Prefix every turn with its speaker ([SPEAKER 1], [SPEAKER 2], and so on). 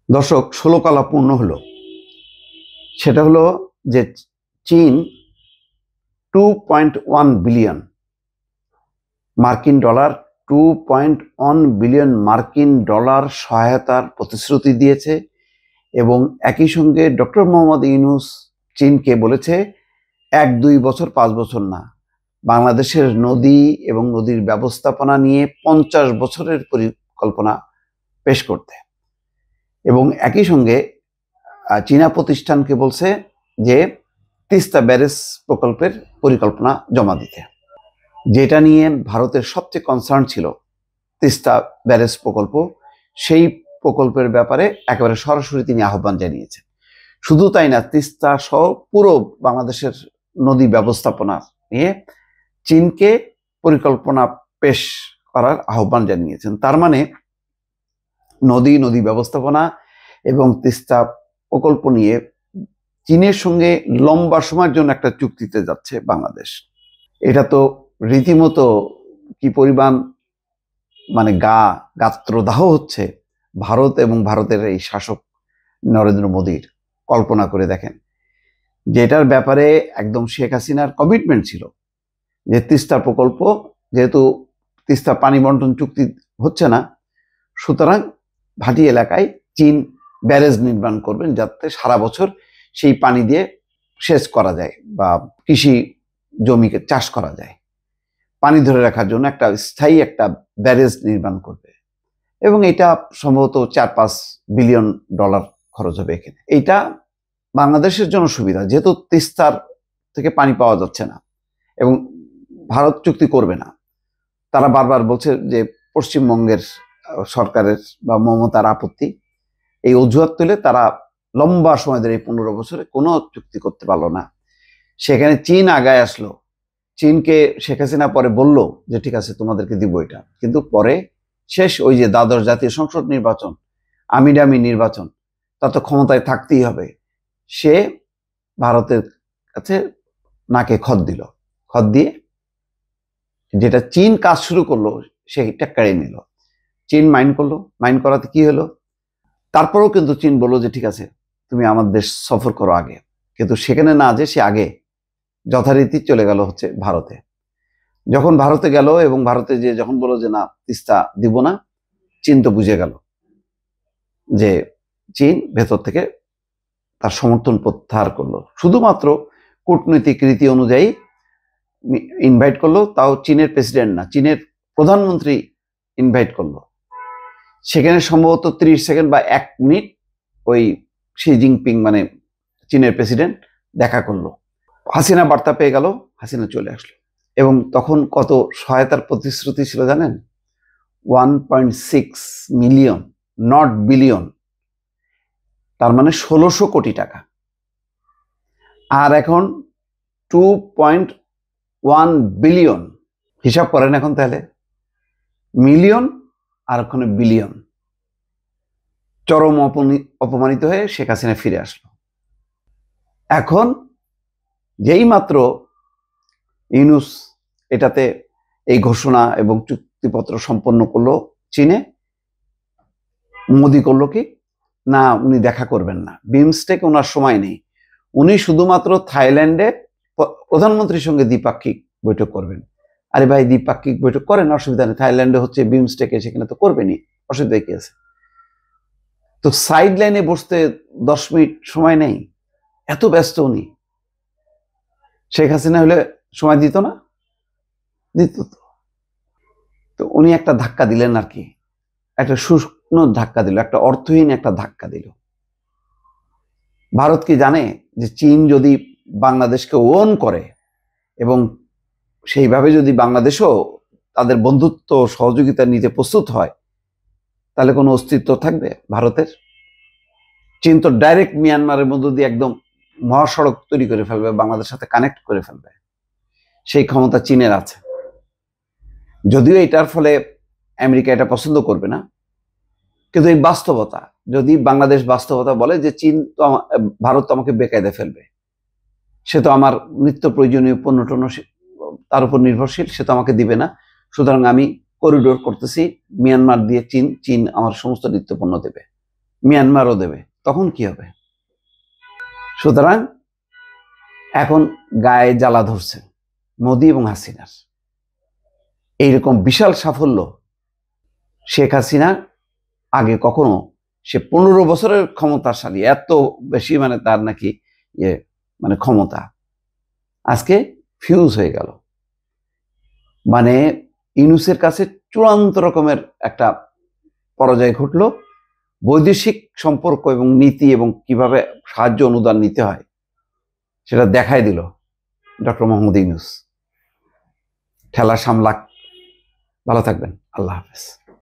[SPEAKER 1] দর্শক 16 কলা পূর্ণ হলো। সেটা হলো যে চীন 2.1 বিলিয়ন মার্কিন ডলার 2.1 বিলিয়ন মার্কিন ডলার সহায়তার প্রতিশ্রুতি দিয়েছে এবং একই সঙ্গে ডক্টর মোহাম্মদ ইউনূস চীনকে বলেছে 1-2 বছর 5 বছর না, বাংলাদেশের নদী এবং নদীর ব্যবস্থাপনা নিয়ে 50 বছরের পরিকল্পনা পেশ করতে। এবং একই সঙ্গে চীনা প্রতিষ্ঠানকে বলছে যে তিস্তা ব্যারেজ প্রকল্পের পরিকল্পনা জমা দিতে, যেটা নিয়ে ভারতের সবচেয়ে কনসার্ন ছিল তিস্তা ব্যারেজ প্রকল্প। সেই প্রকল্পের ব্যাপারে একেবারে সরাসরি তিনি আহ্বান জানিয়েছেন। শুধু তাই না, তিস্তা সহ পুরো বাংলাদেশের নদী ব্যবস্থাপনা নিয়ে চীনকে পরিকল্পনা পেশ করার আহ্বান জানিয়েছেন। তার মানে নদী ব্যবস্থাপনা এবং তিস্তা প্রকল্প নিয়ে চীনের সঙ্গে লম্বা সময়ের জন্য একটা চুক্তিতে যাচ্ছে বাংলাদেশ। এটা তো রীতিমতো কি পরিমাণ গাত্রদাহ হচ্ছে ভারত এবং ভারতের এই শাসক নরেন্দ্র মোদীর। কল্পনা করে দেখেন, যেটার ব্যাপারে একদম শেখ হাসিনার কমিটমেন্ট ছিল যে তিস্তা প্রকল্প, যেহেতু তিস্তা পানি বন্টন চুক্তি হচ্ছে না, সুতরাং ভাটি এলাকায় চীন ব্যারেজ নির্মাণ করবেন যাতে সারা বছর সেই পানি দিয়ে সেচ করা যায় বা কৃষি জমিকে চাষ করা যায়। পানি ধরে রাখার জন্য একটা স্থায়ী একটা ব্যারেজ নির্মাণ করবে এবং এটা সম্ভবত 4-5 বিলিয়ন ডলার খরচ হবে এখানে। এইটা বাংলাদেশের জন্য সুবিধা, যেহেতু তিস্তার থেকে পানি পাওয়া যাচ্ছে না এবং ভারত চুক্তি করবে না। তারা বারবার বলছে যে পশ্চিমবঙ্গের সরকারের বা মমতার আপত্তি, এই অজুহাত তুলে তারা লম্বা সময় ধরে 15 বছরে কোনো চুক্তি করতে পারলো না। সেখানে চীন আগায় আসলো। চীনকে শেখ হাসিনা পরে বলল যে ঠিক আছে তোমাদেরকে দিব এটা, কিন্তু পরে শেষ ওই যে দ্বাদশ জাতীয় সংসদ নির্বাচন, আমিডামি নির্বাচন, তার তো ক্ষমতায় থাকতেই হবে। সে ভারতের কাছে নাকে খত দিল, খত দিয়ে যেটা চীন কাজ শুরু করলো সেটা কেড়ে নিল। চীন মাইন্ড করলো, মাইন্ড করাতে কি হলো, তারপরেও কিন্তু চীন বললো যে ঠিক আছে তুমি আমার দেশ সফর করো আগে, কিন্তু সেখানে না যে সে আগে যথারীতি চলে গেল হচ্ছে ভারতে। যখন ভারতে গেল এবং ভারতে যে যখন বললো যে না তিস্তা দিব না, চীন তো বুঝে গেল যে চীন ভেতর থেকে তার সমর্থন প্রত্যাহার করলো। শুধুমাত্র কূটনৈতিক রীতি অনুযায়ী ইনভাইট করলো, তাও চীনের প্রেসিডেন্ট না, চীনের প্রধানমন্ত্রী ইনভাইট করলো। সেখানে সম্ভবত 30 সেকেন্ড বা 1 মিনিট ওই শি জিনপিং মানে চীনের প্রেসিডেন্ট দেখা করলো। হাসিনা বার্তা পেয়ে গেল, হাসিনা চলে আসলো। এবং তখন কত সহায়তার প্রতিশ্রুতি ছিল জানেন? 1.6 মিলিয়ন, নট বিলিয়ন, তার মানে 1600 কোটি টাকা। আর এখন 2.1 বিলিয়ন। হিসাব করেন এখন তাহলে, মিলিয়ন আর ওখানে বিলিয়ন। চরম অপমানিত হয়ে শেখ হাসিনা ফিরে আসলো। এখন যেই মাত্র ইউনূস এটাতে এই ঘোষণা এবং চুক্তিপত্র সম্পন্ন করলো চীনে, মোদি করলো কি না, উনি দেখা করবেন না, বিমস্টেক ওনার সময় নেই, উনি শুধুমাত্র থাইল্যান্ডে প্রধানমন্ত্রীর সঙ্গে দ্বিপাক্ষিক বৈঠক করবেন। আরে ভাই, দ্বিপাক্ষিক বৈঠক করেন, অসুবিধা নেই, থাইল্যান্ডে হচ্ছে বিমস্টেকে, সেখানে তো করবেনই, অসুবিধা কি আছে? তো সাইড লাইনে বসতে 10 মিনিট সময় নেই, এত ব্যস্ত উনি। শেখ হাসিনা হলে সময় দিত না? দিত। তো উনি একটা ধাক্কা দিলেন আর কি, একটা শুকনো ধাক্কা দিল, একটা অর্থহীন একটা ধাক্কা দিল। ভারত কি জানে যে চীন যদি বাংলাদেশকে ওন করে এবং সেইভাবে যদি বাংলাদেশও তাদের বন্ধুত্ব সহযোগিতা নিতে প্রস্তুত হয়, তাহলে কোনো অস্তিত্ব থাকবে ভারতের? চীন তো ডাইরেক্ট মিয়ানমারের মধ্য দিয়ে একদম মহাসড়ক তৈরি করে ফেলবে, বাংলাদেশের সাথে কানেক্ট করে ফেলবে। সেই ক্ষমতা চীনের আছে। যদিও এটার ফলে আমেরিকা এটা পছন্দ করবে না, কিন্তু এই বাস্তবতা, যদি বাংলাদেশ বাস্তবতা বলে যে চীন তো ভারত তো আমাকে বেকায়দা ফেলবে, সে তো আমার নিত্য প্রয়োজনীয় পণ্য টন্য তার উপর নির্ভরশীল, সে তো আমাকে দিবে না, সুতরাং আমি করিডোর করতেছি মিয়ানমার দিয়ে চীন, চীন আমার সমস্ত নিত্য পণ্য দেবে, মিয়ানমারও দেবে, তখন কি হবে? সুতরাং এখন গায়ে জ্বালা ধরছে মোদি এবং হাসিনার। এইরকম বিশাল সাফল্য শেখ হাসিনা আগে কখনো, সে 15 বছরের ক্ষমতাশালী, এত বেশি মানে তার নাকি মানে ক্ষমতা, আজকে ফিউজ হয়ে গেল। মানে ইউনূসের কাছে চূড়ান্ত রকমের একটা পরাজয় ঘটলো। বৈদেশিক সম্পর্ক এবং নীতি এবং কিভাবে সাহায্য অনুদান নিতে হয় সেটা দেখাই দিল ডক্টর মোহাম্মদ ইউনূস। ঠেলা সামলাক। ভালো থাকবেন। আল্লাহ হাফেজ।